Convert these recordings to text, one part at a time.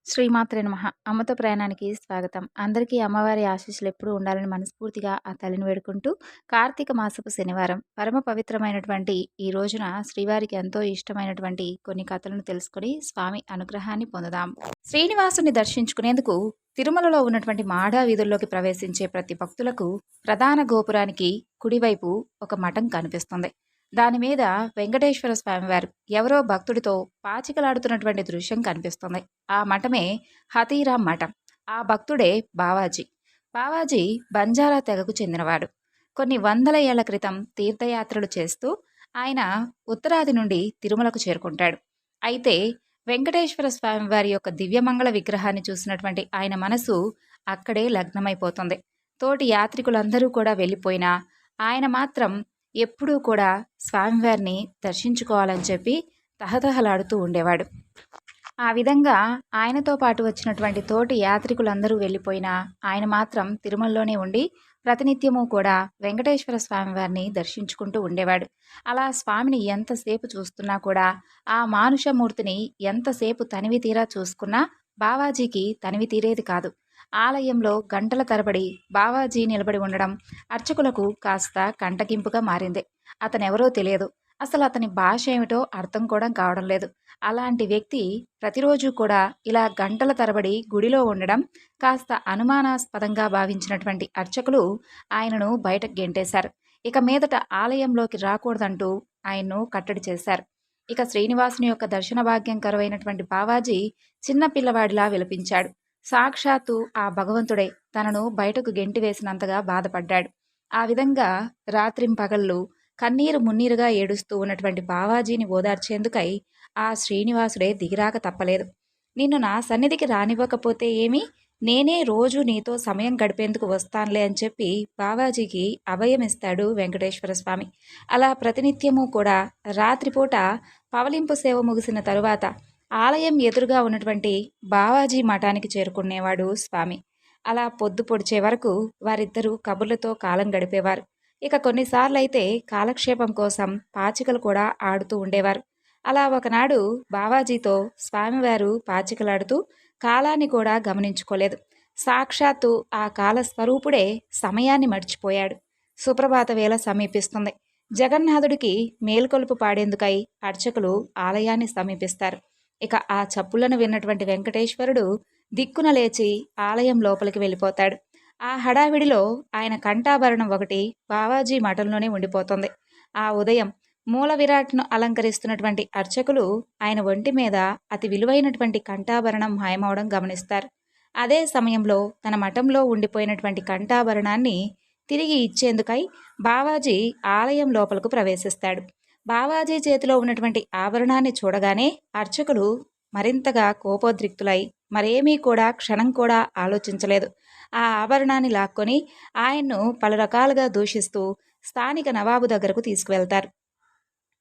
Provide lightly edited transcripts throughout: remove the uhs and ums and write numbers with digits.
శ్రీమాత్రే నమః. అమ్మతో ప్రయాణానికి స్వాగతం. అందరికీ అమ్మవారి ఆశీస్సులు ఎప్పుడూ ఉండాలని మనస్ఫూర్తిగా ఆ తల్లిని వేడుకుంటూ, కార్తీక మాసపు శనివారం పరమ పవిత్రమైనటువంటి ఈ రోజున శ్రీవారికి ఎంతో ఇష్టమైనటువంటి కొన్ని కథలను తెలుసుకొని స్వామి అనుగ్రహాన్ని పొందుదాం. శ్రీనివాసుని దర్శించుకునేందుకు తిరుమలలో ఉన్నటువంటి మాడా వీధుల్లోకి ప్రవేశించే ప్రతి భక్తులకు ప్రధాన గోపురానికి కుడివైపు ఒక మఠం కనిపిస్తుంది. దాని మీద వెంకటేశ్వర స్వామివారు ఎవరో భక్తుడితో పాచికలాడుతున్నటువంటి దృశ్యం కనిపిస్తుంది. ఆ మఠమే హతీరాం మఠం. ఆ భక్తుడే బావాజీ. బావాజీ బంజారా తెగకు చెందినవాడు. కొన్ని వందల ఏళ్ల క్రితం తీర్థయాత్రలు చేస్తూ ఆయన ఉత్తరాది నుండి తిరుమలకు చేరుకుంటాడు. అయితే వెంకటేశ్వర స్వామివారి యొక్క దివ్యమంగళ విగ్రహాన్ని చూసినటువంటి ఆయన మనసు అక్కడే లగ్నమైపోతుంది. తోటి యాత్రికులందరూ కూడా వెళ్ళిపోయినా ఆయన మాత్రం ఎప్పుడూ కూడా స్వామివారిని దర్శించుకోవాలని చెప్పి తహతహలాడుతూ ఉండేవాడు. ఆ విధంగా ఆయనతో పాటు వచ్చినటువంటి తోటి యాత్రికులందరూ వెళ్ళిపోయినా ఆయన మాత్రం తిరుమలలోనే ఉండి ప్రతినిత్యము కూడా వెంకటేశ్వర స్వామివారిని దర్శించుకుంటూ ఉండేవాడు. అలా స్వామిని ఎంతసేపు చూస్తున్నా కూడా, ఆ మానుషమూర్తిని ఎంతసేపు తనివి తీరా చూసుకున్నా బావాజీకి తనివి తీరేది కాదు. ఆలయంలో గంటల తరబడి బావాజీ నిలబడి ఉండడం అర్చకులకు కాస్త కంటగింపుగా మారింది. అతనెవరో తెలియదు. అసలు అతని భాష ఏమిటో అర్థం కూడా కావడం లేదు. అలాంటి వ్యక్తి ప్రతిరోజు కూడా ఇలా గంటల తరబడి గుడిలో ఉండడం కాస్త అనుమానాస్పదంగా భావించినటువంటి అర్చకులు ఆయనను బయటకు గెంటేశారు. ఇక మీదట ఆలయంలోకి రాకూడదంటూ ఆయన్ను కట్టడి చేశారు. ఇక శ్రీనివాసుని యొక్క దర్శన భాగ్యం కరువైనటువంటి బావాజీ చిన్న పిల్లవాడిలా విలపించాడు. సాక్షాత్తు ఆ భగవంతుడే తనను బయటకు గెంటివేసినంతగా బాధపడ్డాడు. ఆ విధంగా రాత్రింపగళ్ళు కన్నీరు మున్నీరుగా ఏడుస్తూ ఉన్నటువంటి బావాజీని ఓదార్చేందుకై ఆ శ్రీనివాసుడే దిగిరాక తప్పలేదు. నిన్ను నా సన్నిధికి రానివ్వకపోతే ఏమి, నేనే రోజు నీతో సమయం గడిపేందుకు వస్తానులే అని చెప్పి బావాజీకి అభయమిస్తాడు వెంకటేశ్వర స్వామి. అలా ప్రతినిత్యము కూడా రాత్రిపూట పవలింపు సేవ ముగిసిన తరువాత ఆలయం ఎదురుగా ఉన్నటువంటి బావాజీ మఠానికి చేరుకునేవాడు స్వామి. అలా పొద్దు పొడిచే వరకు వారిద్దరూ కబుర్లతో కాలం గడిపేవారు. ఇక కొన్నిసార్లైతే కాలక్షేపం కోసం పాచికలు కూడా ఆడుతూ ఉండేవారు. అలా ఒకనాడు బావాజీతో స్వామివారు పాచికలాడుతూ కాలాన్ని కూడా గమనించుకోలేదు. సాక్షాత్తు ఆ కాల స్వరూపుడే సమయాన్ని మర్చిపోయాడు. సుప్రభాత వేళ సమీపిస్తుంది. జగన్నాథుడికి మేల్కొలుపు పాడేందుకై అర్చకులు ఆలయాన్ని సమీపిస్తారు. ఇక ఆ చప్పులను విన్నటువంటి వెంకటేశ్వరుడు దిక్కున లేచి ఆలయం లోపలికి వెళ్ళిపోతాడు. ఆ హడావిడిలో ఆయన కంఠాభరణం ఒకటి బావాజీ మఠంలోనే ఉండిపోతుంది. ఆ ఉదయం మూల విరాట్ను అలంకరిస్తున్నటువంటి అర్చకులు ఆయన ఒంటి మీద అతి విలువైనటువంటి కంఠాభరణం మాయమవడం గమనిస్తారు. అదే సమయంలో తన మఠంలో ఉండిపోయినటువంటి కంఠాభరణాన్ని తిరిగి ఇచ్చేందుకై బావాజీ ఆలయం లోపలకు ప్రవేశిస్తాడు. బావాజీ చేతిలో ఉన్నటువంటి ఆభరణాన్ని చూడగానే అర్చకులు మరింతగా కోపోద్రిక్తులై మరేమీ కూడా క్షణం కూడా ఆలోచించలేదు. ఆ ఆభరణాన్ని లాక్కొని ఆయన్ను పలు రకాలుగా దూషిస్తూ స్థానిక నవాబు దగ్గరకు తీసుకువెళ్తారు.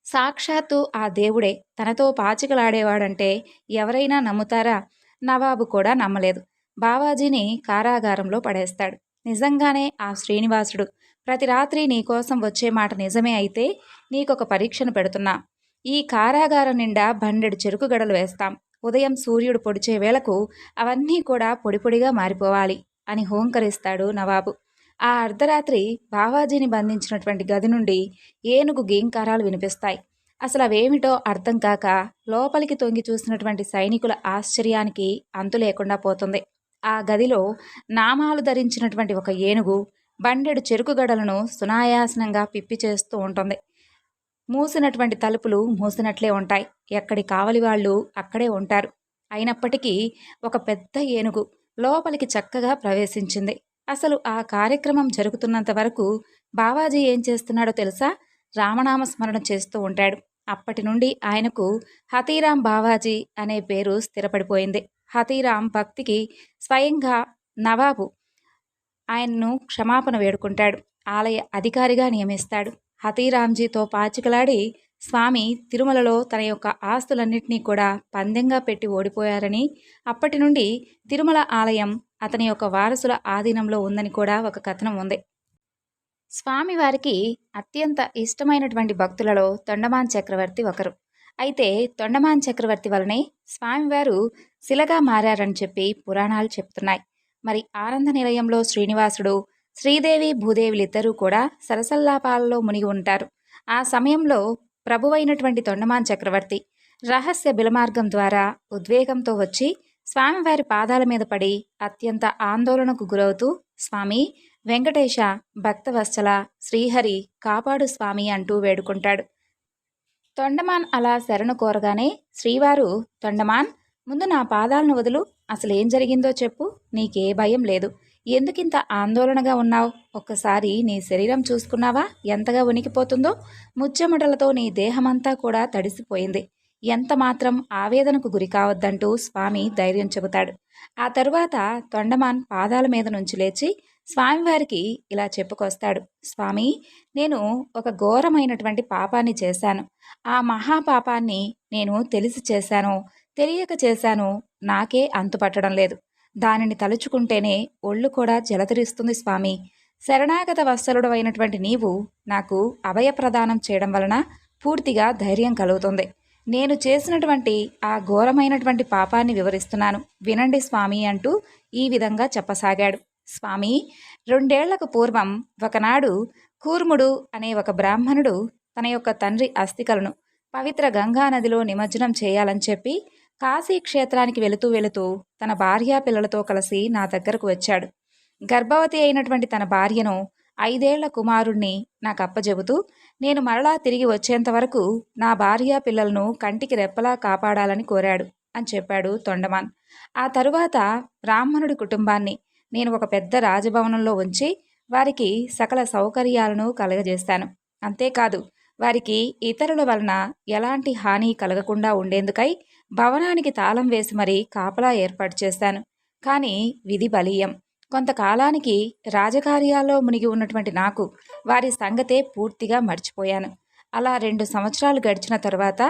సాక్షాత్తు ఆ దేవుడే తనతో పాచికలాడేవాడంటే ఎవరైనా నమ్ముతారా? నవాబు కూడా నమ్మలేదు. బావాజీని కారాగారంలో పడేస్తాడు. నిజంగానే ఆ శ్రీనివాసుడు ప్రతి రాత్రి నీకోసం వచ్చే మాట నిజమే అయితే నీకొక పరీక్షను పెడుతున్నా. ఈ కారాగారం నిండా బండెడు చెరుకు గడలు వేస్తాం. ఉదయం సూర్యుడు పొడిచే వేళకు అవన్నీ కూడా పొడి పొడిగా మారిపోవాలి అని హోంకరిస్తాడు నవాబు. ఆ అర్ధరాత్రి బావాజీని బంధించినటువంటి గది నుండి ఏనుగు గీంకారాలు వినిపిస్తాయి. అసలు అవేమిటో అర్థం కాక లోపలికి తొంగి చూసినటువంటి సైనికుల ఆశ్చర్యానికి అంతు లేకుండా పోతుంది. ఆ గదిలో నామాలు ధరించినటువంటి ఒక ఏనుగు బండెడు చెరుకు గడలను సునాయాసనంగా పిప్పి చేస్తూ ఉంటుంది. మూసినటువంటి తలుపులు మూసినట్లే ఉంటాయి. ఎక్కడి కావలి వాళ్ళు అక్కడే ఉంటారు. అయినప్పటికీ ఒక పెద్ద ఏనుగు లోపలికి చక్కగా ప్రవేశించింది. అసలు ఆ కార్యక్రమం జరుగుతున్నంత వరకు బావాజీ ఏం చేస్తున్నాడో తెలుసా? రామనామ స్మరణ చేస్తూ ఉంటాడు. అప్పటి నుండి ఆయనకు హతీరాం బావాజీ అనే పేరు స్థిరపడిపోయింది. హతీరాం భక్తికి స్వయంగా నవాబు ఆయన్ను క్షమాపణ వేడుకుంటాడు. ఆలయ అధికారిగా నియమిస్తాడు. హతీరాంజీతో పాచికలాడి స్వామి తిరుమలలో తన యొక్క ఆస్తులన్నింటినీ కూడా పందెంగా పెట్టి ఓడిపోయారని, అప్పటి నుండి తిరుమల ఆలయం అతని యొక్క వారసుల ఆధీనంలో ఉందని కూడా ఒక కథనం ఉంది. స్వామివారికి అత్యంత ఇష్టమైనటువంటి భక్తులలో తొండమాన్ చక్రవర్తి ఒకరు. అయితే తొండమాన్ చక్రవర్తి వలనే స్వామివారు శిలగా మారారని చెప్పి పురాణాలు చెప్తున్నాయి. మరి ఆనంద నిలయంలో శ్రీనివాసుడు, శ్రీదేవి భూదేవులిద్దరూ కూడా సరసల్లాపాలలో మునిగి ఉంటారు. ఆ సమయంలో ప్రభువైనటువంటి తొండమాన్ చక్రవర్తి రహస్య బిలమార్గం ద్వారా ఉద్వేగంతో వచ్చి స్వామివారి పాదాల మీద పడి అత్యంత ఆందోళనకు గురవుతూ, స్వామి వెంకటేశ, భక్తవత్సల, శ్రీహరి కాపాడు స్వామి అంటూ వేడుకుంటాడు. తొండమాన్ అలా శరణు కోరగానే శ్రీవారు, తొండమాన్, ముందు నా పాదాలను వదులు, అసలేం జరిగిందో చెప్పు, నీకే భయం లేదు, ఎందుకింత ఆందోళనగా ఉన్నావు, ఒక్కసారి నీ శరీరం చూసుకున్నావా ఎంతగా ఉనికిపోతుందో, ముచ్చెమటలతో నీ దేహమంతా కూడా తడిసిపోయింది, ఎంత మాత్రం ఆవేదనకు గురి కావద్దంటూ స్వామి ధైర్యం చెబుతాడు. ఆ తరువాత తొండమాన్ పాదాల మీద నుంచి లేచి స్వామివారికి ఇలా చెప్పుకొస్తాడు. స్వామి, నేను ఒక ఘోరమైనటువంటి పాపాన్ని చేశాను. ఆ మహాపాపాన్ని నేను తెలిసి చేశాను, తెలియక చేశాను, నాకే అంతుపట్టడం లేదు. దానిని తలుచుకుంటేనే ఒళ్ళు కూడా జలధరిస్తుంది స్వామి. శరణాగత వత్సలుడు అయినటువంటి నీవు నాకు అభయప్రదానం చేయడం వలన పూర్తిగా ధైర్యం కలుగుతుంది. నేను చేసినటువంటి ఆ ఘోరమైనటువంటి పాపాన్ని వివరిస్తున్నాను, వినండి స్వామి అంటూ ఈ విధంగా చెప్పసాగాడు. స్వామి, 2 ఏళ్లకు పూర్వం ఒకనాడు కూర్ముడు అనే ఒక బ్రాహ్మణుడు తన యొక్క తండ్రి అస్థికలను పవిత్ర గంగా నదిలో నిమజ్జనం చేయాలని చెప్పి కాశీ క్షేత్రానికి వెళుతూ వెళుతూ తన భార్యా పిల్లలతో కలిసి నా దగ్గరకు వచ్చాడు. గర్భవతి అయినటువంటి తన భార్యను 5 ఏళ్ల కుమారుణ్ణి నాకు అప్పజెబుతూ, నేను మరలా తిరిగి వచ్చేంత వరకు నా భార్యా పిల్లలను కంటికి రెప్పలా కాపాడాలని కోరాడు అని చెప్పాడు తొండమాన్. ఆ తరువాత బ్రాహ్మణుడి కుటుంబాన్ని నేను ఒక పెద్ద రాజభవనంలో ఉంచి వారికి సకల సౌకర్యాలను కలగజేస్తాను. అంతేకాదు, వారికి ఇతరుల వలన ఎలాంటి హాని కలగకుండా ఉండేందుకై భవనానికి తాళం వేసి మరీ కాపలా ఏర్పాటు చేశాను. కానీ విధి బలీయం. కొంతకాలానికి రాజకార్యాల్లో మునిగి ఉన్నటువంటి నాకు వారి సంగతే పూర్తిగా మర్చిపోయాను. అలా 2 సంవత్సరాలు గడిచిన తరువాత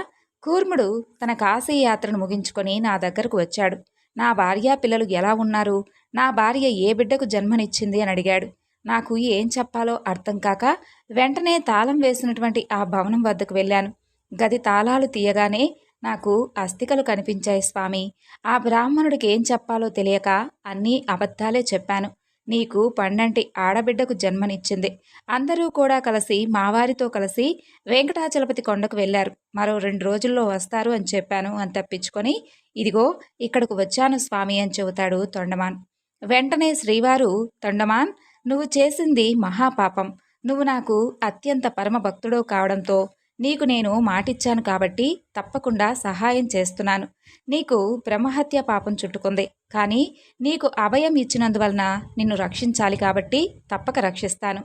కూర్ముడు తన కాశీ యాత్రను ముగించుకొని నా దగ్గరకు వచ్చాడు. నా భార్యా పిల్లలు ఎలా ఉన్నారు, నా భార్య ఏ బిడ్డకు జన్మనిచ్చింది అని అడిగాడు. నాకు ఏం చెప్పాలో అర్థం కాక వెంటనే తాళం వేసినటువంటి ఆ భవనం వద్దకు వెళ్ళాను. గది తాళాలు తీయగానే నాకు అస్థికలు కనిపించాయి స్వామి. ఆ బ్రాహ్మణుడికి ఏం చెప్పాలో తెలియక అన్నీ అబద్ధాలే చెప్పాను. నీకు పండంటి ఆడబిడ్డకు జన్మనిచ్చింది. అందరూ కూడా కలిసి మావారితో కలిసి వెంకటాచలపతి కొండకు వెళ్ళారు. మరో 2 రోజుల్లో వస్తారు అని చెప్పాను అని తప్పించుకొని, ఇదిగో ఇక్కడకు వచ్చాను స్వామి అని చెబుతాడు తొండమాన్. వెంటనే శ్రీవారు, తొండమాన్, నువ్వు చేసింది మహాపాపం. నువ్వు నాకు అత్యంత పరమ భక్తుడో కావడంతో నీకు నేను మాటిచ్చాను కాబట్టి తప్పకుండా సహాయం చేస్తున్నాను. నీకు బ్రహ్మహత్య పాపం చుట్టుకుంది, కానీ నీకు అభయం ఇచ్చినందువలన నిన్ను రక్షించాలి కాబట్టి తప్పక రక్షిస్తాను.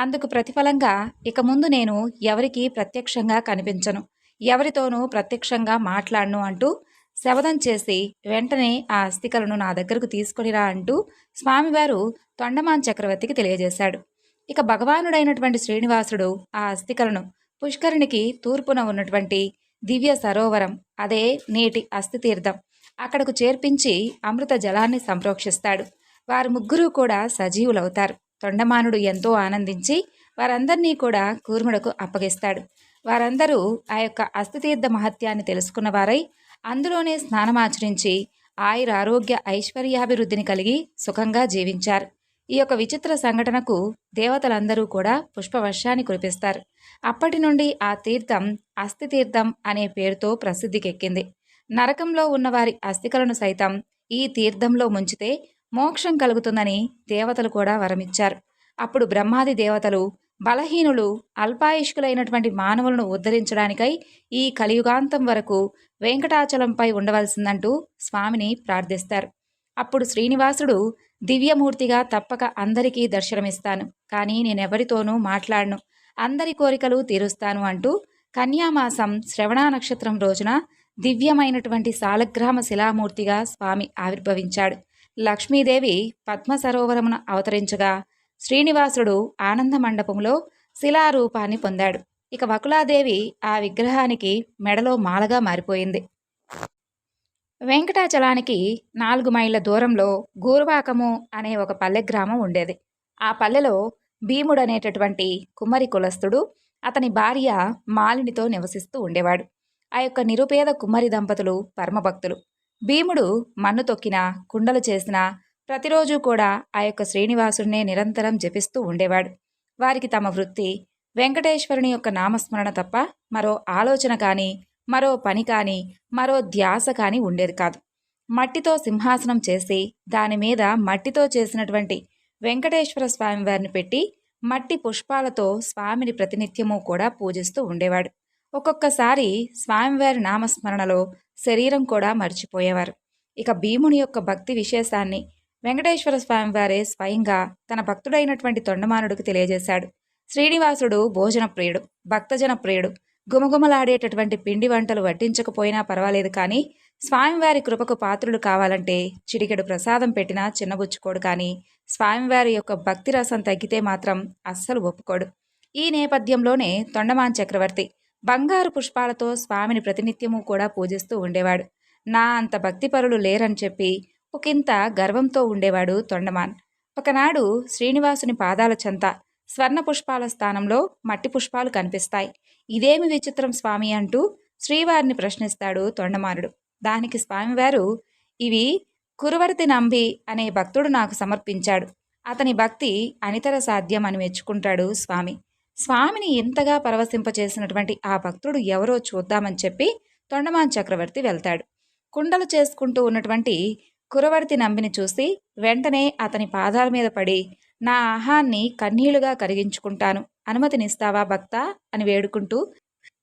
అందుకు ప్రతిఫలంగా ఇక ముందు నేను ఎవరికీ ప్రత్యక్షంగా కనిపించను, ఎవరితోనూ ప్రత్యక్షంగా మాట్లాడను అంటూ శపథం చేసి వెంటనే ఆ అస్థికలను నా దగ్గరకు తీసుకొనిరా అంటూ స్వామివారు తొండమాన్ చక్రవర్తికి తెలియజేశాడు. ఇక భగవానుడైనటువంటి శ్రీనివాసుడు ఆ అస్థికలను పుష్కరిణికి తూర్పున ఉన్నటువంటి దివ్య సరోవరం, అదే నేటి అస్థితీర్థం, అక్కడకు చేర్పించి అమృత జలాన్ని సంప్రోక్షిస్తాడు. వారు ముగ్గురు కూడా సజీవులవుతారు. తొండమానుడు ఎంతో ఆనందించి వారందరినీ కూడా కూర్ముడకు అప్పగిస్తాడు. వారందరూ ఆ యొక్క అస్థితీర్థ మహత్యాన్ని తెలుసుకున్న వారై అందులోనే స్నానమాచరించి ఆయురారోగ్య ఐశ్వర్యాభివృద్ధిని కలిగి సుఖంగా జీవించారు. ఈ యొక్క విచిత్ర సంఘటనకు దేవతలందరూ కూడా పుష్పవర్షాన్ని కురిపిస్తారు. అప్పటి నుండి ఆ తీర్థం అస్థితీర్థం అనే పేరుతో ప్రసిద్ధికెక్కింది. నరకంలో ఉన్నవారి అస్థికలను సైతం ఈ తీర్థంలో ముంచితే మోక్షం కలుగుతుందని దేవతలు కూడా వరమిచ్చారు. అప్పుడు బ్రహ్మాది దేవతలు బలహీనులు అల్పాయుష్కులైనటువంటి మానవులను ఉద్ధరించడానికై ఈ కలియుగాంతం వరకు వెంకటాచలంపై ఉండవలసిందంటూ స్వామిని ప్రార్థిస్తారు. అప్పుడు శ్రీనివాసుడు, దివ్యమూర్తిగా తప్పక అందరికీ దర్శనమిస్తాను, కానీ నేనెవరితోనూ మాట్లాడను, అందరి కోరికలు తీరుస్తాను అంటూ కన్యామాసం శ్రవణ నక్షత్రం రోజున దివ్యమైనటువంటి సాలగ్రామ శిలామూర్తిగా స్వామి ఆవిర్భవించాడు. లక్ష్మీదేవి పద్మ సరోవరమున అవతరించగా శ్రీనివాసుడు ఆనంద మండపంలో శిలారూపాన్ని పొందాడు. ఇక వకులాదేవి ఆ విగ్రహానికి మెడలో మాలగా మారిపోయింది. వెంకటాచలానికి 4 మైళ్ళ దూరంలో గూర్వాకము అనే ఒక పల్లె గ్రామం ఉండేది. ఆ పల్లెలో భీముడనేటటువంటి కుమ్మరి కులస్థుడు అతని భార్య మాలినితో నివసిస్తూ ఉండేవాడు. ఆ యొక్క నిరుపేద కుమ్మరి దంపతులు పరమభక్తులు. భీముడు మన్ను తొక్కినా, కుండలు చేసినా ప్రతిరోజు కూడా ఆ యొక్క శ్రీనివాసుడినే నిరంతరం జపిస్తూ ఉండేవాడు. వారికి తమ వృత్తి వెంకటేశ్వరుని యొక్క నామస్మరణ తప్ప మరో ఆలోచన కానీ, మరో పని కానీ, మరో ధ్యాస కానీ ఉండేది కాదు. మట్టితో సింహాసనం చేసి దాని మీద మట్టితో చేసినటువంటి వెంకటేశ్వర స్వామి వారిని పెట్టి మట్టి పుష్పాలతో స్వామిని ప్రతినిత్యము కూడా పూజిస్తూ ఉండేవాడు. ఒక్కొక్కసారి స్వామివారి నామస్మరణలో శరీరం కూడా మర్చిపోయేవారు. ఇక భీముని యొక్క భక్తి విశేషాన్ని వెంకటేశ్వర స్వామివారే స్వయంగా తన భక్తుడైనటువంటి తొండమానుడికి తెలియజేశాడు. శ్రీనివాసుడు భోజన ప్రియుడు, భక్తజన ప్రియుడు. గుమగుమలాడేటటువంటి పిండి వంటలు వడ్డించకపోయినా పర్వాలేదు, కానీ స్వామివారి కృపకు పాత్రులు కావాలంటే చిటికెడు ప్రసాదం పెట్టినా చిన్నబుచ్చుకోడు, కానీ స్వామివారి యొక్క భక్తి రసం తగ్గితే మాత్రం అస్సలు ఒప్పుకోడు. ఈ నేపథ్యంలోనే తొండమాన్ చక్రవర్తి బంగారు పుష్పాలతో స్వామిని ప్రతినిత్యము కూడా పూజిస్తూ ఉండేవాడు. నా అంత భక్తిపరులు లేరని చెప్పి ఒకంత గర్వంతో ఉండేవాడు తొండమాన్. ఒకనాడు శ్రీనివాసుని పాదాల చెంత స్వర్ణ పుష్పాల స్థానంలో మట్టి పుష్పాలు కనిపిస్తాయి. ఇదేమి విచిత్రం స్వామి అంటూ శ్రీవారిని ప్రశ్నిస్తాడు తొండమానుడు. దానికి స్వామివారు, ఇవి కురువర్తి నంబి అనే భక్తుడు నాకు సమర్పించాడు. అతని భక్తి అనితర సాధ్యం అని మెచ్చుకుంటాడు స్వామి. స్వామిని ఇంతగా పరవశింపచేసినటువంటి ఆ భక్తుడు ఎవరో చూద్దామని చెప్పి తొండమాన్ చక్రవర్తి వెళ్తాడు. కుండలు చేసుకుంటూ ఉన్నటువంటి కురవర్తి నంబిని చూసి వెంటనే అతని పాదాల మీద పడి, నా ఆహాన్ని కన్నీళ్లుగా కరిగించుకుంటాను, అనుమతినిస్తావా భక్తా అని వేడుకుంటూ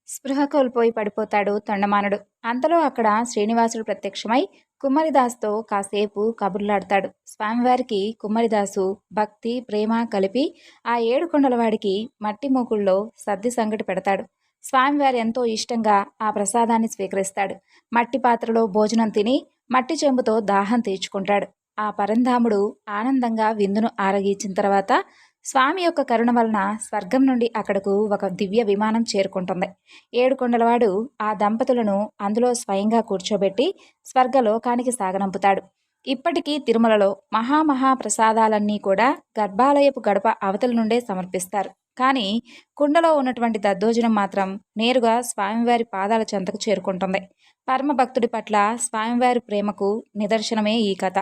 స్పృహ కోల్పోయి పడిపోతాడు తొండమానుడు. అంతలో అక్కడ శ్రీనివాసుడు ప్రత్యక్షమై కుమ్మరిదాసుతో కాసేపు కబుర్లాడతాడు. స్వామివారికి కుమ్మరిదాసు భక్తి ప్రేమ కలిపి ఆ 7 కొండలవాడికి మట్టి మూకుళ్ళలో సద్ది సంగటి పెడతాడు. స్వామివారు ఎంతో ఇష్టంగా ఆ ప్రసాదాన్ని స్వీకరిస్తాడు. మట్టి పాత్రలో భోజనం తిని మట్టి చెంబుతో దాహం తీర్చుకుంటాడు. ఆ పరంధాముడు ఆనందంగా విందును ఆరగించిన తర్వాత స్వామి యొక్క కరుణ వలన స్వర్గం నుండి అక్కడకు ఒక దివ్య విమానం చేరుకుంటుంది. 7 కొండలవాడు ఆ దంపతులను అందులో స్వయంగా కూర్చోబెట్టి స్వర్గలోకానికి సాగనంపుతాడు. ఇప్పటికీ తిరుమలలో మహామహా ప్రసాదాలన్నీ కూడా గర్భాలయపు గడప అవతల నుండే సమర్పిస్తారు. కానీ కుండలో ఉన్నటువంటి దద్దోజనం మాత్రం నేరుగా స్వామివారి పాదాల చెంతకు చేరుకుంటుంది. పరమ భక్తుడి పట్ల స్వామివారి ప్రేమకు నిదర్శనమే ఈ కథ.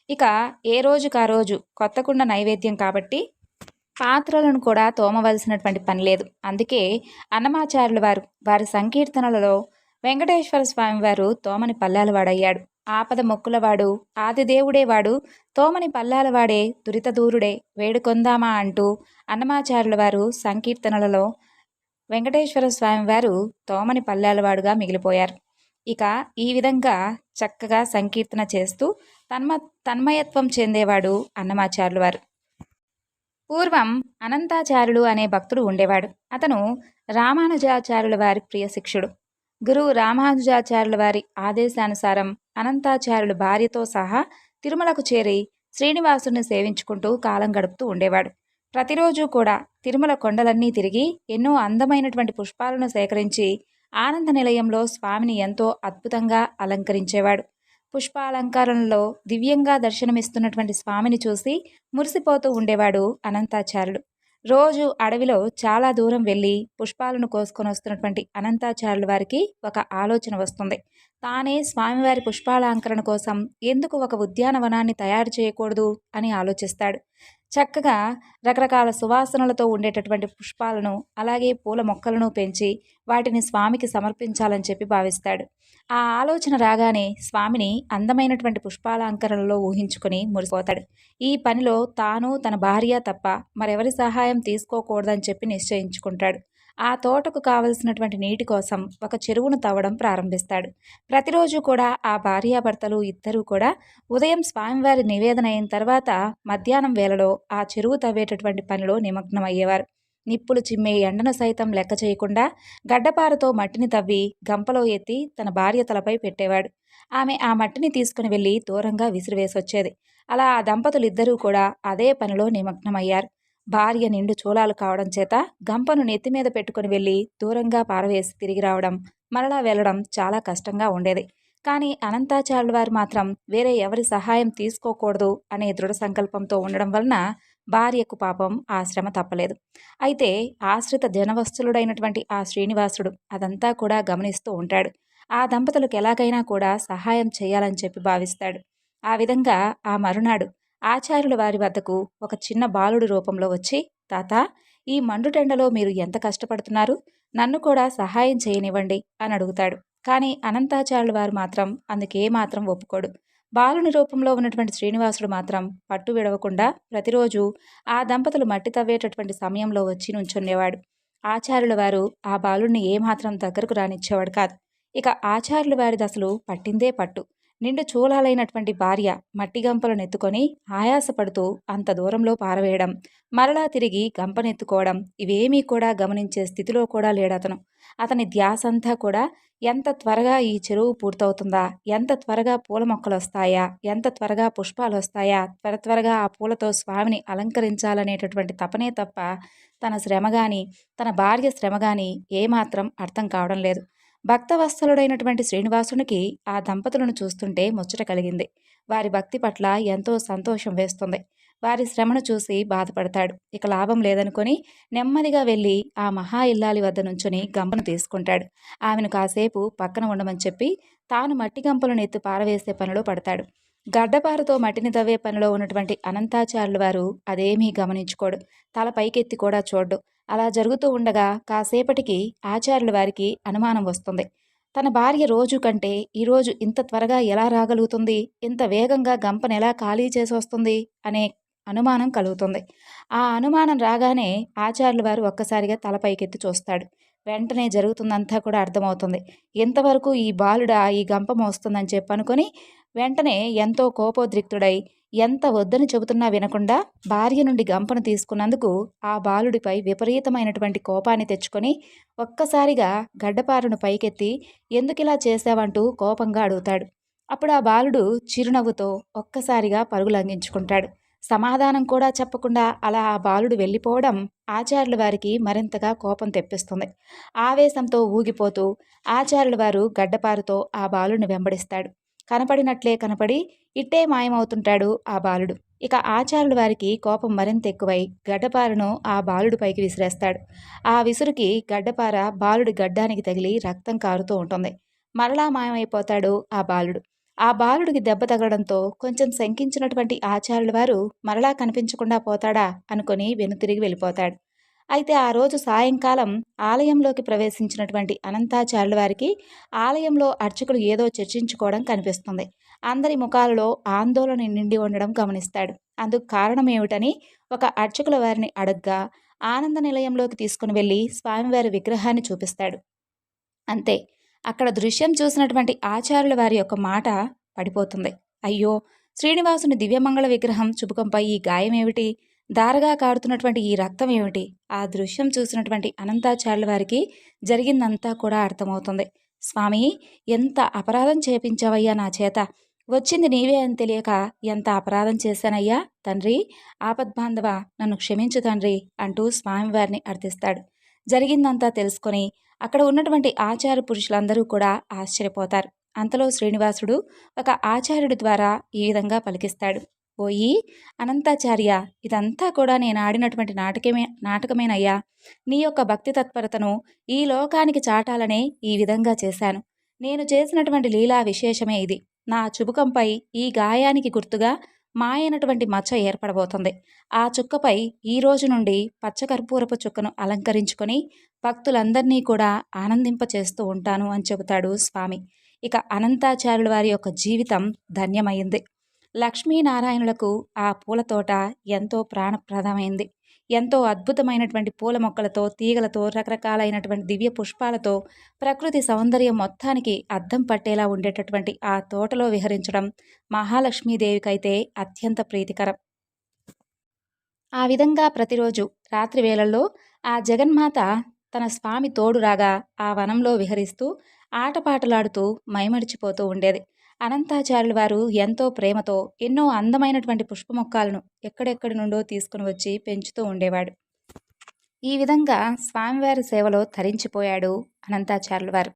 ఇక ఏ రోజుకా రోజు కొత్త కుండ నైవేద్యం కాబట్టి పాత్రలను కూడా తోమవలసినటువంటి పని లేదు. అందుకే అన్నమాచార్యుల వారి సంకీర్తనలలో వెంకటేశ్వర స్వామివారు తోమని పల్లాలవాడయ్యాడు. ఆపద మొక్కులవాడు ఆదిదేవుడేవాడు, తోమని పల్లాలవాడే దురితదూరుడే వేడుకొందామా అంటూ అన్నమాచార్యుల వారు సంకీర్తనలలో వెంకటేశ్వర స్వామివారు తోమని పల్లాలవాడుగా మిగిలిపోయారు. ఇక ఈ విధంగా చక్కగా సంకీర్తన చేస్తూ తన్మయత్వం చెందేవాడు అన్నమాచార్యుల వారు. పూర్వం అనంతాచార్యులు అనే భక్తుడు ఉండేవాడు. అతను రామానుజాచార్యుల వారి ప్రియ శిష్యుడు. గురువు రామానుజాచార్యుల వారి ఆదేశానుసారం అనంతాచార్యులు భార్యతో సహా తిరుమలకు చేరి శ్రీనివాసుని సేవించుకుంటూ కాలం గడుపుతూ ఉండేవాడు. ప్రతిరోజు కూడా తిరుమల కొండలన్నీ తిరిగి ఎన్నో అందమైనటువంటి పుష్పాలను సేకరించి ఆనంద నిలయంలో స్వామిని ఎంతో అద్భుతంగా అలంకరించేవాడు. పుష్పాలంకారంలో దివ్యంగా దర్శనమిస్తున్నటువంటి స్వామిని చూసి మురిసిపోతూ ఉండేవాడు అనంతాచార్యులు. రోజు అడవిలో చాలా దూరం వెళ్ళి పుష్పాలను కోసుకొని వస్తున్నటువంటి అనంతాచార్యుల వారికి ఒక ఆలోచన వస్తుంది. తానే స్వామివారి పుష్పాలంకరణ కోసం ఎందుకు ఒక ఉద్యానవనాన్ని తయారు చేయకూడదు అని ఆలోచిస్తాడు. చక్కగా రకరకాల సువాసనలతో ఉండేటటువంటి పుష్పాలను అలాగే పూల మొక్కలను పెంచి వాటిని స్వామికి సమర్పించాలని చెప్పి భావిస్తాడు. ఆ ఆలోచన రాగానే స్వామిని అందమైనటువంటి పుష్పాలంకరణలో ఊహించుకొని మురిసిపోతాడు. ఈ పనిలో తాను తన భార్య తప్ప మరెవరి సహాయం తీసుకోకూడదని చెప్పి నిశ్చయించుకుంటాడు. ఆ తోటకు కావలసినటువంటి నీటి కోసం ఒక చెరువును తవ్వడం ప్రారంభిస్తాడు. ప్రతిరోజు కూడా ఆ భార్యాభర్తలు ఇద్దరూ కూడా ఉదయం స్వామివారి నివేదన అయిన తర్వాత మధ్యాహ్నం వేళలో ఆ చెరువు తవ్వేటటువంటి పనిలో నిమగ్నమయ్యేవారు. నిప్పులు చిమ్మే ఎండను సైతం లెక్క చేయకుండా గడ్డపారతో మట్టిని తవ్వి గంపలో ఎత్తి తన భార్య తలపై పెట్టేవాడు. ఆమె ఆ మట్టిని తీసుకుని వెళ్ళి దూరంగా విసిరివేసొచ్చేది. అలా ఆ దంపతులిద్దరూ కూడా అదే పనిలో నిమగ్నమయ్యారు. భార్య నిండు చూలాలు కావడం చేత గంపను నెత్తిమీద పెట్టుకుని వెళ్ళి దూరంగా పారవేసి తిరిగి రావడం, మరలా వెళ్ళడం చాలా కష్టంగా ఉండేది. కానీ అనంతాచార్యుల వారు మాత్రం వేరే ఎవరి సహాయం తీసుకోకూడదు అనే దృఢ సంకల్పంతో ఉండడం వలన భార్యకు పాపం ఆ శ్రమ తప్పలేదు. అయితే ఆశ్రిత జనవత్సలుడైనటువంటి ఆ శ్రీనివాసుడు అదంతా కూడా గమనిస్తూ ఉంటాడు. ఆ దంపతులకు ఎలాగైనా కూడా సహాయం చేయాలని చెప్పి భావిస్తాడు. ఆ విధంగా ఆ మరునాడు ఆచార్యుల వారి వద్దకు ఒక చిన్న బాలుడి రూపంలో వచ్చి, తాతా, ఈ మండుటెండలో మీరు ఎంత కష్టపడుతున్నారు? నన్ను కూడా సహాయం చేయనివ్వండి అని అడుగుతాడు. కానీ అనంతాచార్యుల వారు మాత్రం అందుకేమాత్రం ఒప్పుకోడు. బాలుని రూపంలో ఉన్నటువంటి శ్రీనివాసుడు మాత్రం పట్టు విడవకుండా ప్రతిరోజు ఆ దంపతులు మట్టి తవ్వేటటువంటి సమయంలో వచ్చి నుంచునేవాడు. ఆచార్యుల వారు ఆ బాలుడిని ఏమాత్రం దగ్గరకు రానిచ్చేవాడు కాదు. ఇక ఆచార్యుల వారిది అసలు పట్టిందే పట్టు. నిండు చూలాలైనటువంటి భార్య మట్టి గంపలను ఎత్తుకొని ఆయాసపడుతూ అంత దూరంలో పారవేయడం, మరలా తిరిగి గంపనెత్తుకోవడం ఇవేమీ కూడా గమనించే స్థితిలో కూడా లేడతను. అతని ధ్యాసంతా కూడా ఎంత త్వరగా ఈ చెరువు పూర్తవుతుందా, ఎంత త్వరగా పూల మొక్కలు వస్తాయా, ఎంత త్వరగా పుష్పాలు వస్తాయా, త్వరగా ఆ పూలతో స్వామిని అలంకరించాలనేటటువంటి తపనే తప్ప తన శ్రమ గాని, తన భార్య శ్రమ గాని ఏమాత్రం అర్థం కావడం లేదు. భక్తవత్సలుడైనటువంటి శ్రీనివాసునికి ఆ దంపతులను చూస్తుంటే ముచ్చట కలిగింది. వారి భక్తి పట్ల ఎంతో సంతోషం వేస్తుంది. వారి శ్రమను చూసి బాధపడతాడు. ఇక లాభం లేదనుకొని నెమ్మదిగా వెళ్ళి ఆ మహా ఇల్లాలి వద్ద నుంచుని గంపను తీసుకుంటాడు. ఆమెను కాసేపు పక్కన ఉండమని చెప్పి తాను మట్టి గంపలను ఎత్తి పారవేసే పనిలో పడతాడు. గడ్డపారతో మట్టిని తవ్వే పనిలో ఉన్నటువంటి అనంతాచార్యుల వారు అదేమీ గమనించుకోడు. తల పైకెత్తి కూడా చూడ్డు. అలా జరుగుతూ ఉండగా కాసేపటికి ఆచార్యుల వారికి అనుమానం వస్తుంది. తన భార్య రోజు కంటే ఈరోజు ఇంత త్వరగా ఎలా రాగలుగుతుంది, ఇంత వేగంగా గంపను ఎలా ఖాళీ చేసి వస్తుంది అనే అనుమానం కలుగుతుంది. ఆ అనుమానం రాగానే ఆచార్యుల వారు ఒక్కసారిగా తల పైకెత్తి చూస్తాడు. వెంటనే జరుగుతుందంతా కూడా అర్థమవుతుంది. ఇంతవరకు ఈ బాలుడా ఈ గంప మోస్తుందని చెప్పనుకొని వెంటనే ఎంతో కోపోద్రిక్తుడై ఎంత వద్దని చెబుతున్నా వినకుండా భార్య నుండి గంపను తీసుకున్నందుకు ఆ బాలుడిపై విపరీతమైనటువంటి కోపాన్ని తెచ్చుకొని ఒక్కసారిగా గడ్డపారను పైకెత్తి ఎందుకిలా చేశావంటూ కోపంగా అడుగుతాడు. అప్పుడు ఆ బాలుడు చిరునవ్వుతో ఒక్కసారిగా పరుగులంఘించుకుంటాడు. సమాధానం కూడా చెప్పకుండా అలా ఆ బాలుడు వెళ్ళిపోవడం ఆచార్యుల వారికి మరింతగా కోపం తెప్పిస్తుంది. ఆవేశంతో ఊగిపోతూ ఆచార్యుల వారు గడ్డపారుతో ఆ బాలుడిని వెంబడిస్తాడు. కనపడినట్లే కనపడి ఇట్టే మాయమవుతుంటాడు ఆ బాలుడు. ఇక ఆచార్యుల వారికి కోపం మరింత ఎక్కువై గడ్డపారను ఆ బాలుడి పైకి విసిరేస్తాడు. ఆ విసురుకి గడ్డపార బాలుడి గడ్డానికి తగిలి రక్తం కారుతూ ఉంటుంది. మరలా మాయమైపోతాడు ఆ బాలుడు. ఆ బాలుడికి దెబ్బ తగలడంతో కొంచెం శంకించినటువంటి ఆచార్యుల వారు మరలా కనిపించకుండా పోతాడా అనుకొని వెనుతిరిగి వెళ్ళిపోతాడు. అయితే ఆ రోజు సాయంకాలం ఆలయంలోకి ప్రవేశించినటువంటి అనంతాచార్యుల వారికి ఆలయంలో అర్చకులు ఏదో చర్చించుకోవడం కనిపిస్తుంది. అందరి ముఖాలలో ఆందోళన నిండి ఉండడం గమనిస్తాడు. అందుకు కారణమేమిటని ఒక అర్చకుల వారిని అడగ్గా ఆనంద నిలయంలోకి తీసుకుని వెళ్ళి స్వామివారి విగ్రహాన్ని చూపిస్తాడు. అంతే. అక్కడ దృశ్యం చూసినటువంటి ఆచార్యుల వారి యొక్క మాట పడిపోతుంది. అయ్యో, శ్రీనివాసుని దివ్యమంగళ విగ్రహం చుబుకంపై ఈ గాయమేమిటి, దారగా కారుతున్నటువంటి ఈ రక్తం ఏమిటి? ఆ దృశ్యం చూసినటువంటి అనంతాచార్యుల వారికి జరిగిందంతా కూడా అర్థమవుతుంది. స్వామి, ఎంత అపరాధం చేపించావయ్యా నా చేత, వచ్చింది నీవే అని తెలియక ఎంత అపరాధం చేశానయ్యా తండ్రి, ఆపద్బాంధవ నన్ను క్షమించు తండ్రి అంటూ స్వామివారిని అర్థిస్తాడు. జరిగిందంతా తెలుసుకొని అక్కడ ఉన్నటువంటి ఆచార పురుషులందరూ కూడా ఆశ్చర్యపోతారు. అంతలో శ్రీనివాసుడు ఒక ఆచార్యుడి ద్వారా ఈ విధంగా పలికిస్తాడు. ఓయి అనంతాచార్య, ఇదంతా కూడా నేను ఆడినటువంటి నాటకమేనయ్యా. నీ యొక్క భక్తి తత్పరతను ఈ లోకానికి చాటాలనే ఈ విధంగా చేశాను. నేను చేసినటువంటి లీలా విశేషమే ఇది. నా చుబుకంపై ఈ గాయానికి గుర్తుగా మాయైనటువంటి మచ్చ ఏర్పడబోతుంది. ఆ చుక్కపై ఈ రోజు నుండి పచ్చకర్పూరపు చుక్కను అలంకరించుకొని భక్తులందరినీ కూడా ఆనందింపచేస్తూ ఉంటాను అని చెబుతాడు స్వామి. ఇక అనంతాచార్యుల వారి యొక్క జీవితం ధన్యమైంది. లక్ష్మీనారాయణులకు ఆ పూలతోట ఎంతో ప్రాణప్రదమైంది. ఎంతో అద్భుతమైనటువంటి పూల మొక్కలతో, తీగలతో, రకరకాలైనటువంటి దివ్య పుష్పాలతో ప్రకృతి సౌందర్యం మొత్తానికి అద్దం పట్టేలా ఉండేటటువంటి ఆ తోటలో విహరించడం మహాలక్ష్మీదేవికైతే అత్యంత ప్రీతికరం. ఆ విధంగా ప్రతిరోజు రాత్రి వేళల్లో ఆ జగన్మాత తన స్వామి తోడు రాగా ఆ వనంలో విహరిస్తూ ఆటపాటలాడుతూ మైమడిచిపోతూ ఉండేది. అనంతాచార్యుల వారు ఎంతో ప్రేమతో ఎన్నో అందమైనటువంటి పుష్పమొక్కలను ఎక్కడెక్కడి నుండో తీసుకుని వచ్చి పెంచుతూ ఉండేవాడు. ఈ విధంగా స్వామివారి సేవలో తరించిపోయాడు అనంతాచార్యుల వారు.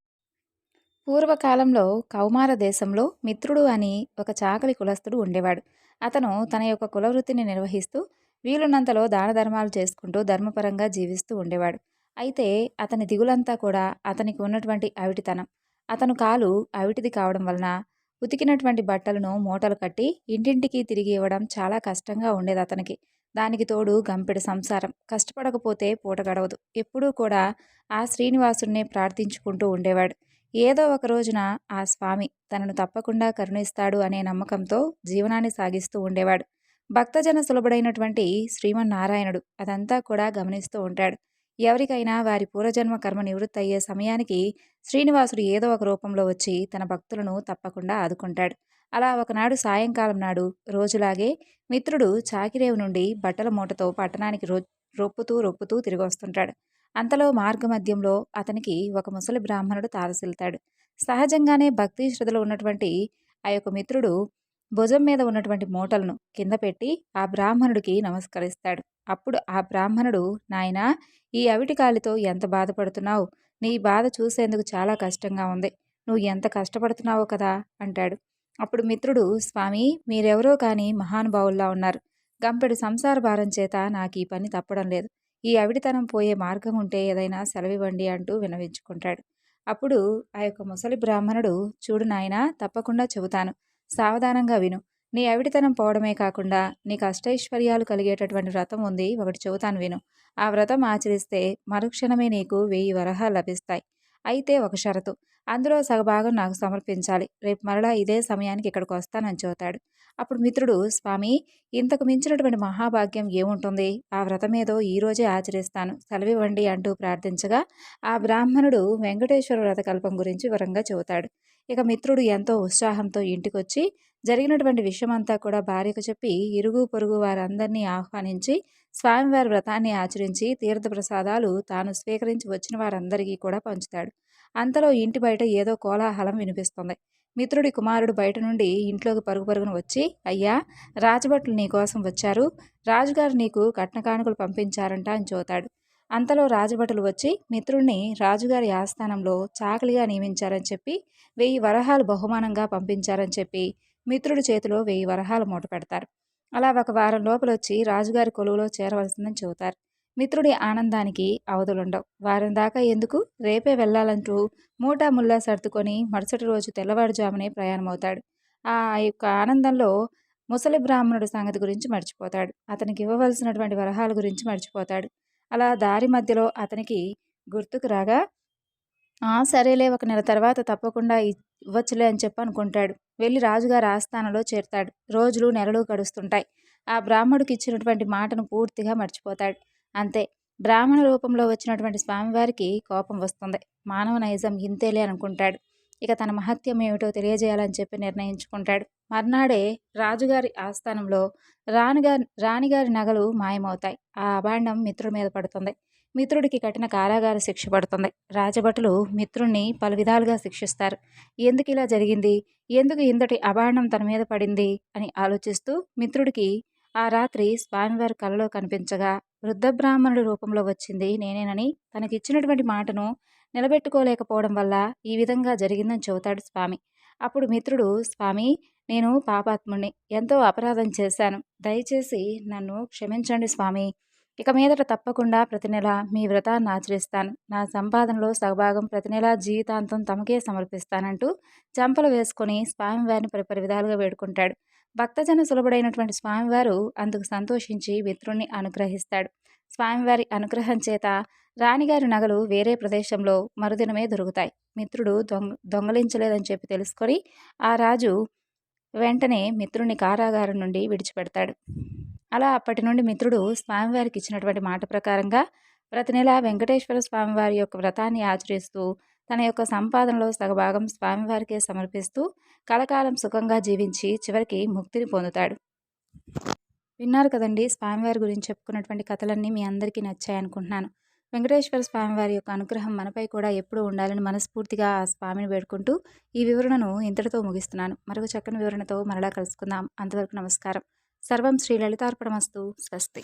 పూర్వకాలంలో కౌమార దేశంలో మిత్రుడు అని ఒక చాకలి కులస్థుడు ఉండేవాడు. అతను తన యొక్క కులవృత్తిని నిర్వహిస్తూ వీలున్నంతలో దాన ధర్మాలు చేసుకుంటూ ధర్మపరంగా జీవిస్తూ ఉండేవాడు. అయితే అతని దిగులంతా కూడా అతనికి ఉన్నటువంటి అవిటితనం. అతను కాలు అవిటిది కావడం వలన ఉతికినటువంటి బట్టలను మూటలు కట్టి ఇంటింటికి తిరిగి ఇవ్వడం చాలా కష్టంగా ఉండేది అతనికి. దానికి తోడు గంపెడు సంసారం. కష్టపడకపోతే పూట గడవదు. ఎప్పుడూ కూడా ఆ శ్రీనివాసుడినే ప్రార్థించుకుంటూ ఉండేవాడు. ఏదో ఒక రోజున ఆ స్వామి తనను తప్పకుండా కరుణిస్తాడు అనే నమ్మకంతో జీవనాన్ని సాగిస్తూ ఉండేవాడు. భక్తజన సులభుడైనటువంటి శ్రీమన్నారాయణుడు అదంతా కూడా గమనిస్తూ ఉంటాడు. ఎవరికైనా వారి పూర్వజన్మ కర్మ నివృత్తి అయ్యే సమయానికి శ్రీనివాసుడు ఏదో ఒక రూపంలో వచ్చి తన భక్తులను తప్పకుండా ఆదుకుంటాడు. అలా ఒకనాడు సాయంకాలం నాడు రోజులాగే మిత్రుడు చాకిరేవు నుండి బట్టల మూటతో పట్టణానికి రొప్పుతూ రొప్పుతూ తిరిగొస్తుంటాడు. అంతలో మార్గమధ్యంలో అతనికి ఒక ముసలి బ్రాహ్మణుడు తారసిల్తాడు. సహజంగానే భక్తి శ్రద్ధలు ఉన్నటువంటి ఆ యొక్క మిత్రుడు భుజం మీద ఉన్నటువంటి మూటలను కింద పెట్టి ఆ బ్రాహ్మణుడికి నమస్కరిస్తాడు. అప్పుడు ఆ బ్రాహ్మణుడు, నాయనా, ఈ అవిటి కాలితో ఎంత బాధపడుతున్నావు? నీ బాధ చూసేందుకు చాలా కష్టంగా ఉంది. నువ్వు ఎంత కష్టపడుతున్నావో కదా అంటాడు. అప్పుడు మిత్రుడు, స్వామి, మీరెవరో కానీ మహానుభావుల్లా ఉన్నారు. గంపెడు సంసార భారం చేత నాకు ఈ పని తప్పడం లేదు. ఈ అవిడితనం పోయే మార్గం ఉంటే ఏదైనా సెలవివ్వండి అంటూ వినవించుకుంటాడు. అప్పుడు ఆ యొక్క ముసలి బ్రాహ్మణుడు, చూడు నాయనా, తప్పకుండా చెబుతాను, సావధానంగా విను. నీ అవిడితనం పోవడమే కాకుండా నీకు అష్టైశ్వర్యాలు కలిగేటటువంటి వ్రతం ఉంది, ఒకటి చెబుతాను విను. ఆ వ్రతం ఆచరిస్తే మరుక్షణమే నీకు 1000 వరహాలు లభిస్తాయి. అయితే ఒక షరతు, అందులో సగభాగం నాకు సమర్పించాలి. రేపు మరలా ఇదే సమయానికి ఇక్కడికి వస్తానని చెబుతాడు. అప్పుడు మిత్రుడు, స్వామి, ఇంతకు మించినటువంటి మహాభాగ్యం ఏముంటుంది? ఆ వ్రతమేదో ఈరోజే ఆచరిస్తాను, సెలవివ్వండి అంటూ ప్రార్థించగా ఆ బ్రాహ్మణుడు వెంకటేశ్వర వ్రతకల్పం గురించి వివరంగా చెబుతాడు. ఇక మిత్రుడు ఎంతో ఉత్సాహంతో ఇంటికొచ్చి జరిగినటువంటి విషయమంతా కూడా భార్యకు చెప్పి ఇరుగు పొరుగు వారందరినీ ఆహ్వానించి స్వామివారి వ్రతాన్ని ఆచరించి తీర్థప్రసాదాలు తాను స్వీకరించి వచ్చిన వారందరికీ కూడా పంచుతాడు. అంతలో ఇంటి బయట ఏదో కోలాహలం వినిపిస్తుంది. మిత్రుడి కుమారుడు బయట నుండి ఇంట్లోకి పరుగు పరుగున వచ్చి, అయ్యా, రాజభట్లు నీకోసం వచ్చారు. రాజుగారు నీకు కట్న కానుకలు పంపించారంట అని చెబుతాడు. అంతలో రాజభటులు వచ్చి మిత్రుణ్ణి రాజుగారి ఆస్థానంలో చాకలిగా నియమించారని చెప్పి 1000 వరహాలు బహుమానంగా పంపించారని చెప్పి మిత్రుడి చేతిలో 1000 వరహాలు మూట పెడతారు. అలా ఒక వారం లోపలొచ్చి రాజుగారి కొలువులో చేరవలసిందని చెబుతారు. మిత్రుడి ఆనందానికి అవధులుండవు. వారం దాకా ఎందుకు, రేపే వెళ్ళాలంటూ మూటా ముల్లా సర్దుకొని మరుసటి రోజు తెల్లవారుజామునే ప్రయాణమవుతాడు. ఆ యొక్క ఆనందంలో ముసలి బ్రాహ్మణుడి సంగతి గురించి మర్చిపోతాడు. అతనికి ఇవ్వవలసినటువంటి వరహాల గురించి మర్చిపోతాడు. అలా దారి మధ్యలో అతనికి గుర్తుకు రాగా, సరేలే, ఒక నెల తర్వాత తప్పకుండా ఇవ్వచ్చులే అని చెప్పి అనుకుంటాడు. వెళ్ళి రాజుగారి ఆస్థానంలో చేరుతాడు. రోజులు నెలలు గడుస్తుంటాయి. ఆ బ్రాహ్మడికి ఇచ్చినటువంటి మాటను పూర్తిగా మర్చిపోతాడు. అంతే, బ్రాహ్మణ రూపంలో వచ్చినటువంటి స్వామివారికి కోపం వస్తుంది. మానవ నైజం ఇంతేలే అనుకుంటాడు. ఇక తన మహత్యం ఏమిటో తెలియజేయాలని చెప్పి నిర్ణయించుకుంటాడు. మర్నాడే రాజుగారి ఆస్థానంలో రాణిగారి నగలు మాయమవుతాయి. ఆ అభాండం మిత్రుడి మీద పడుతుంది. మిత్రుడికి కఠిన కారాగార శిక్ష పడుతుంది. రాజభటులు మిత్రుణ్ణి పలు విధాలుగా శిక్షిస్తారు. ఎందుకు ఇలా జరిగింది, ఎందుకు ఇంతటి అభాండం తన మీద పడింది అని ఆలోచిస్తూ మిత్రుడికి ఆ రాత్రి స్వామివారి కలలో కనిపించగా వృద్ధ బ్రాహ్మణుడి రూపంలో వచ్చింది నేనేనని, తనకిచ్చినటువంటి మాటను నిలబెట్టుకోలేకపోవడం వల్ల ఈ విధంగా జరిగిందని చెబుతాడు స్వామి. అప్పుడు మిత్రుడు, స్వామి, నేను పాపాత్ముణ్ణి, ఎంతో అపరాధం చేశాను. దయచేసి నన్ను క్షమించండి స్వామి. ఇక మీదట తప్పకుండా ప్రతి నెల మీ వ్రతాన్ని ఆచరిస్తాను. నా సంపాదనలో సగభాగం ప్రతి నెల జీవితాంతం తమకే సమర్పిస్తానంటూ చంపలు వేసుకొని స్వామివారిని పరిపరి విధాలుగా వేడుకుంటాడు. భక్తజన సులభుడైనటువంటి స్వామివారు అందుకు సంతోషించి మిత్రుణ్ణి అనుగ్రహిస్తాడు. స్వామివారి అనుగ్రహం చేత రాణిగారి నగలు వేరే ప్రదేశంలో మరుదినమే దొరుకుతాయి. మిత్రుడు దొంగలించలేదని చెప్పి తెలుసుకొని ఆ రాజు వెంటనే మిత్రుని కారాగారం నుండి విడిచిపెడతాడు. అలా అప్పటి నుండి మిత్రుడు స్వామివారికి ఇచ్చినటువంటి మాట ప్రకారంగా ప్రతి నెల వెంకటేశ్వర స్వామివారి యొక్క వ్రతాన్ని ఆచరిస్తూ తన యొక్క సంపాదనలో సగభాగం స్వామివారికే సమర్పిస్తూ కలకాలం సుఖంగా జీవించి చివరికి ముక్తిని పొందుతాడు. విన్నారు కదండి, స్వామివారి గురించి చెప్పుకున్నటువంటి కథలన్నీ మీ అందరికీ నచ్చాయి అనుకుంటున్నాను. వెంకటేశ్వర స్వామివారి యొక్క అనుగ్రహం మనపై కూడా ఎప్పుడూ ఉండాలని మనస్ఫూర్తిగా ఆ స్వామిని వేడుకుంటూ ఈ వివరణను ఇంతటితో ముగిస్తున్నాను. మరొక చక్కని వివరణతో మరలా కలుసుకుందాం. అంతవరకు నమస్కారం. సర్వం శ్రీ లలితార్పణమస్తు. స్వస్తి.